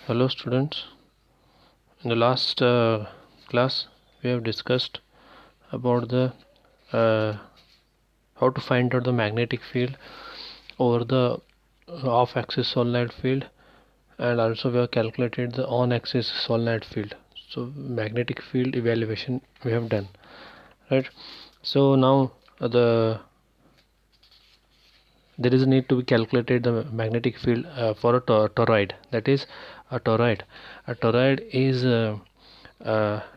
Hello students, in the last class we have discussed about the uh, how to find out the magnetic field over the off axis solenoid field, and also we have calculated the on axis solenoid field. So magnetic field evaluation we have done, right? So now there is a need to be calculated the magnetic field for a toroid. That is a toroid. A toroid is a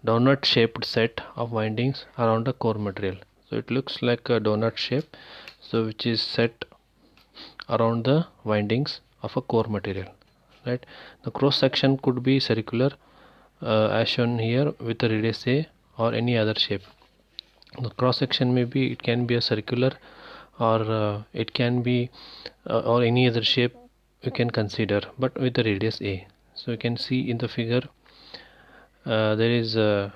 donut shaped set of windings around the core material. So it looks like a donut shape, so which is set around the windings of a core material, right? The cross section could be circular, as shown here, with a radius a, or any other shape. The cross section maybe it can be a circular, or it can be or any other shape you can consider, but with the radius a. So you can see in the figure there is a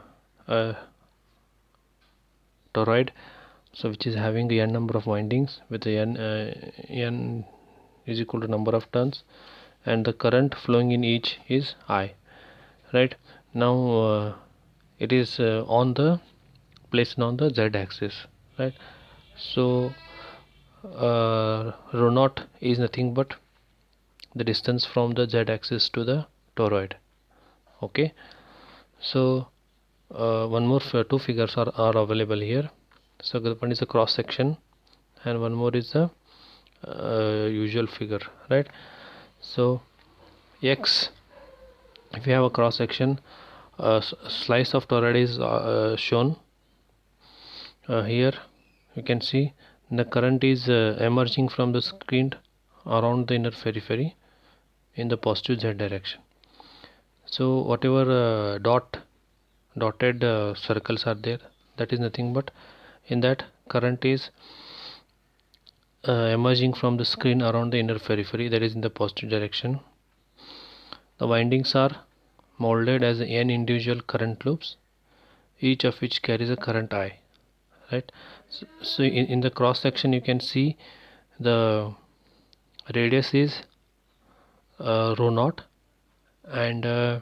toroid, so which is having the n number of windings with the n is equal to number of turns, and the current flowing in each is I, right? Now it is on the placed on the z axis, right? So rho naught is nothing but the distance from the z axis to the toroid. Okay, so one more two figures are available here. So the one is a cross section and one more is the usual figure, right? So x, if you have a cross section, a slice of toroid is shown here. You can see the current is emerging from the screen around the inner periphery in the positive z direction. So whatever dotted circles are there, that is nothing but in that current is emerging from the screen around the inner periphery, that is in the positive direction. The windings are molded as n individual current loops, each of which carries a current I, right? So in the cross section you can see the radius is rho naught, and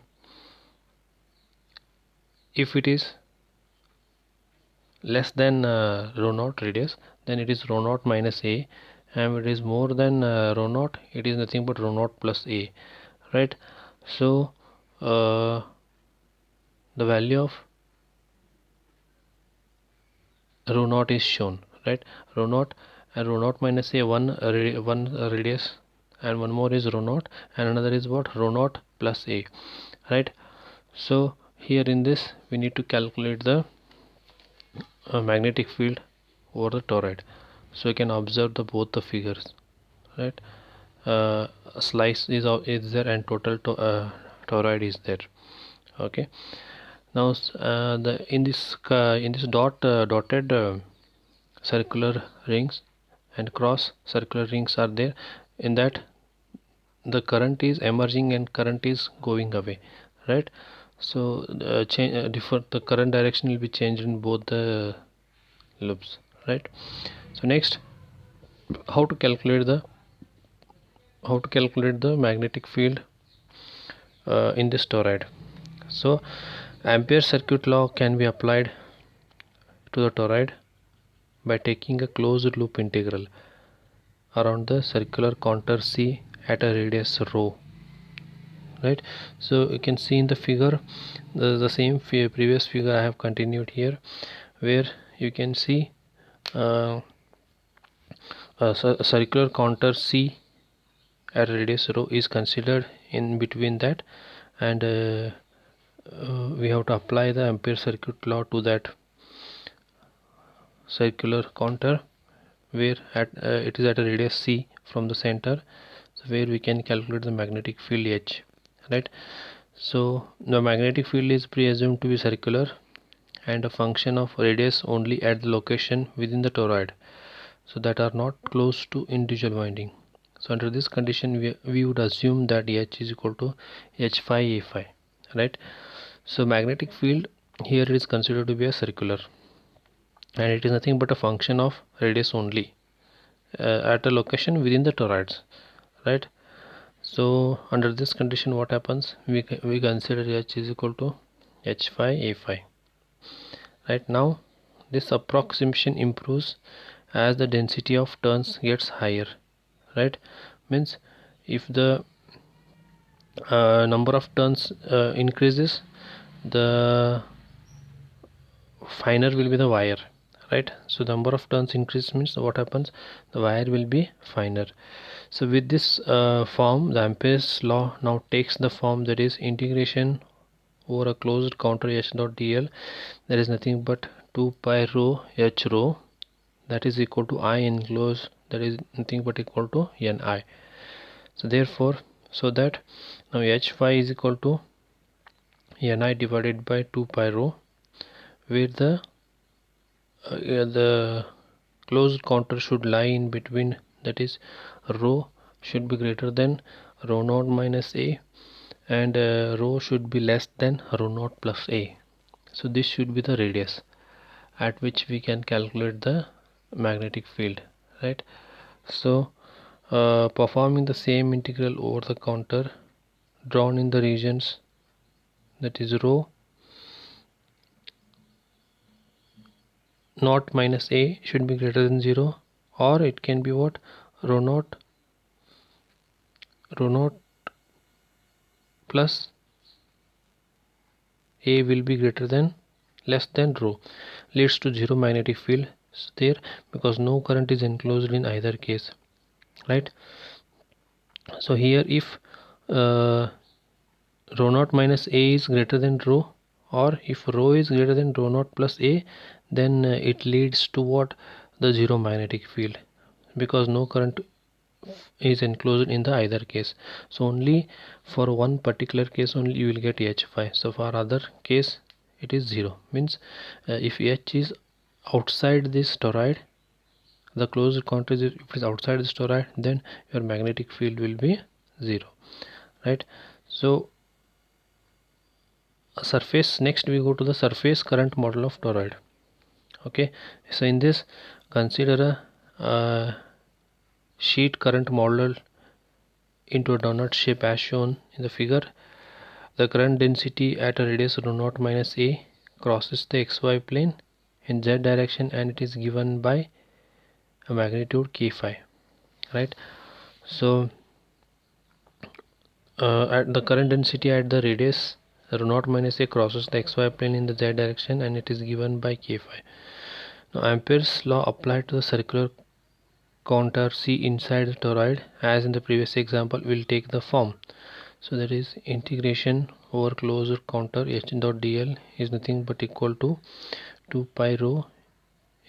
if it is less than rho naught radius, then it is rho naught minus a, and if it is more than rho naught, it is nothing but rho naught plus a, right? So the value of rho naught is shown, right? Rho naught and rho naught minus a, one radius, and one more is rho naught, and another is what, rho naught plus a, right? So here in this we need to calculate the magnetic field over the toroid. So you can observe the both the figures, right? A slice is there, and total toroid is there. Okay, now the in this dotted circular rings and cross circular rings are there. In that the current is emerging and current is going away, right? So the current direction will be changed in both the loops, right? So next, how to calculate the magnetic field in this toroid. So Ampere circuit law can be applied to the toroid by taking a closed loop integral around the circular contour C at a radius rho, right? So you can see in the figure the same previous figure I have continued here, where you can see a circular contour C at radius rho is considered in between that, and we have to apply the Ampere circuit law to that circular contour, where it is at a radius c from the center, so where we can calculate the magnetic field H, right? So the magnetic field is presumed to be circular and a function of radius only at the location within the toroid, so that are not close to individual winding. So under this condition we would assume that H is equal to H phi A phi, right? So magnetic field here is considered to be a circular, and it is nothing but a function of radius only at a location within the toroids, right? So under this condition what happens, we consider H is equal to H phi A phi. Right now this approximation improves as the density of turns gets higher, right? Means if the number of turns increases, the finer will be the wire, right? So the number of turns increase means what happens, the wire will be finer. So with this form, the Ampere's law now takes the form, that is integration over a closed counter H dot dl, there is nothing but 2 pi rho H rho, that is equal to I enclosed, that is nothing but equal to Ni. So therefore, so that now H phi is equal to Ni divided by 2 pi rho, where the closed counter should lie in between, that is rho should be greater than rho naught minus a, and rho should be less than rho naught plus a. So this should be the radius at which we can calculate the magnetic field, right? So performing the same integral over the counter drawn in the regions, that is rho naught minus a should be greater than 0, or it can be what, rho naught plus a will be greater than less than rho, leads to zero magnetic field there, because no current is enclosed in either case, right? So here if uh, rho naught minus a is greater than rho, or if rho is greater than rho naught plus a, then it leads to what, the zero magnetic field, because no current is enclosed in the either case. So only for one particular case only you will get H phi. So for other case it is 0, means if H is outside this toroid, the closed counter is, if it is outside this toroid, then your magnetic field will be 0, right? So surface, next we go to the surface current model of toroid. Okay, so in this consider a sheet current model into a donut shape as shown in the figure. The current density at a radius rho naught minus a crosses the xy plane in z direction, and it is given by a magnitude k phi, right? So at the current density at the radius rho naught minus a crosses the xy plane in the z direction, and it is given by k phi. Now Ampere's law applied to the circular counter C inside the toroid, as in the previous example, will take the form. So that is integration over closed counter H dot dl is nothing but equal to 2 pi rho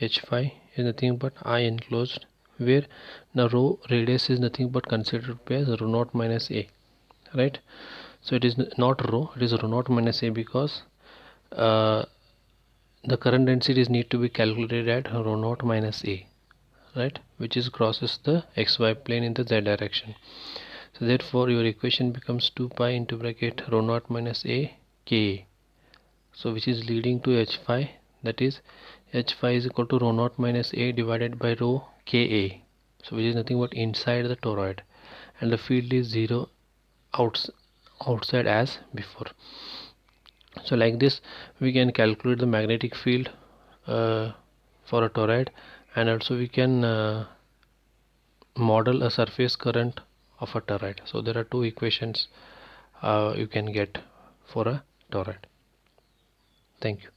H phi is nothing but I enclosed, where the rho radius is nothing but considered to be as rho naught minus a, right? So it is not rho, it is rho naught minus a, because uh, the current densities need to be calculated at rho naught minus a, right, which is crosses the xy plane in the z direction. So therefore your equation becomes 2 pi into bracket rho naught minus a k, so which is leading to H phi, that is H phi is equal to rho naught minus a divided by rho ka, so which is nothing but inside the toroid, and the field is 0 outside as before. So like this we can calculate the magnetic field for a toroid, and also we can model a surface current of a toroid. So there are two equations you can get for a toroid. Thank you.